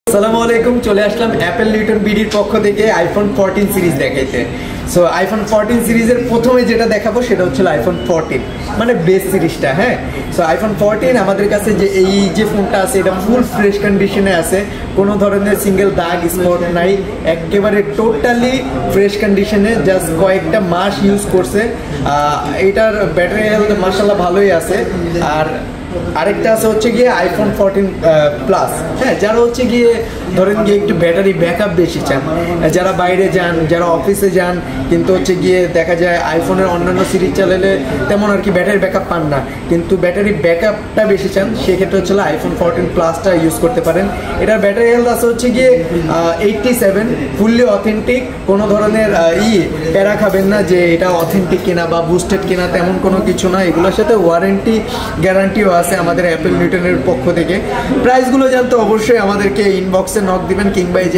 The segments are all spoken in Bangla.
আসসালামু আলাইকুম, চলে আসলাম অ্যাপল নিউটন বিডির পক্ষ থেকে আইফোন 14 সিরিজ দেখাইতে। সো আইফোন 14 সিরিজের প্রথমে যেটা দেখাবো সেটা হচ্ছে আইফোন 14, মানে বেস সিরিজটা। হ্যাঁ, সো আইফোন 14 আমাদের কাছে যে এই যে ফোনটা আছে এটা ফুল ফ্রেশ কন্ডিশনে আছে, কোনো ধরনের সিঙ্গেল দাগ স্পট নাই, একেবারে টোটালি ফ্রেশ কন্ডিশনে। জাস্ট কয়েকটা মাস ইউজ করছে। এটার ব্যাটারি হেলথ মাশাআল্লাহ ভালোই আছে। আর আরেকটা আছে হচ্ছে গিয়ে আইফোন 14 প্লাস। হ্যাঁ, যারা হচ্ছে গিয়ে ধরেন গিয়ে একটু ব্যাটারি ব্যাকআপ বেশি চান, যারা বাইরে যান, যারা অফিসে যান, কিন্তু হচ্ছে গিয়ে দেখা যায় আইফোনের অন্যান্য সিরিজ চালালে তেমন আর কি ব্যাটারি ব্যাকআপ পান না, কিন্তু ব্যাটারি ব্যাকআপটা বেশি চান, সেক্ষেত্রে হচ্ছে আইফোন 14 প্লাসটা ইউজ করতে পারেন। এটার ব্যাটারি হেলথ আছে হচ্ছে গিয়ে 87, ফুললি অথেন্টিক। কোনো ধরনের প্যারা খাবেন না যে এটা অথেন্টিক কিনা বা বুস্টেড কিনা, তেমন কোনো কিছু না। এগুলোর সাথে ওয়ারেন্টি গ্যারান্টিও আছে আমাদের অ্যাপল নিউটনের পক্ষ থেকে। প্রাইসগুলো জানতে অবশ্যই আমাদেরকে ইনবক্সে নক দিবেন, কিংবা এই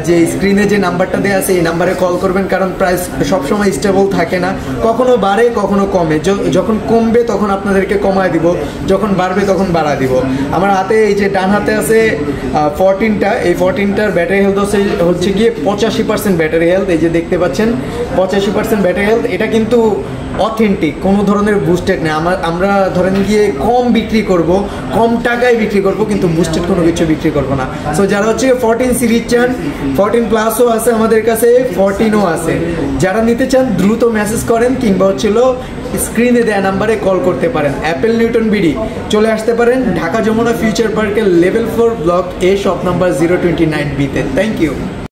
যে স্ক্রিনে যে নাম্বারটা দেওয়া আছে এই নাম্বারে কল করবেন, কারণ প্রাইস সবসময় স্টেবল থাকে না, কখনো বাড়ে কখনো কমে। যখন কমবে তখন আপনাদেরকে কমায় দিব, যখন বাড়বে তখন বাড়া দিব। আমার হাতে এই যে ডান হাতে আছে 14টা, এই 14টার ব্যাটারি হেলথ হচ্ছে গিয়ে 85% ব্যাটারি হেলথ। এই যে দেখতে পাচ্ছেন 85% ব্যাটারি হেলথ। এটা কিন্তু অথেন্টিক, কোনো ধরনের বুস্টেড নেই। আমরা ধরেন গিয়ে কম বিক্রি করব, কম টাকায় বিক্রি করব, কিন্তু বুস্টেড কোনো কিছু বিক্রি করব না। সো যারা হচ্ছে 14 সিরিজ চান, 14 প্লাসও আছে আমাদের কাছে, 14ও আছে। যারা নিতে চান দ্রুত মেসেজ করেন, কিংবা হচ্ছিল স্ক্রিনে দেয়া নাম্বারে কল করতে পারেন। অ্যাপল নিউটন বিডি চলে আসতে পারেন ঢাকা যমুনা ফিউচার পার্কের level 4 block A, shop number 029B তে। Thank you.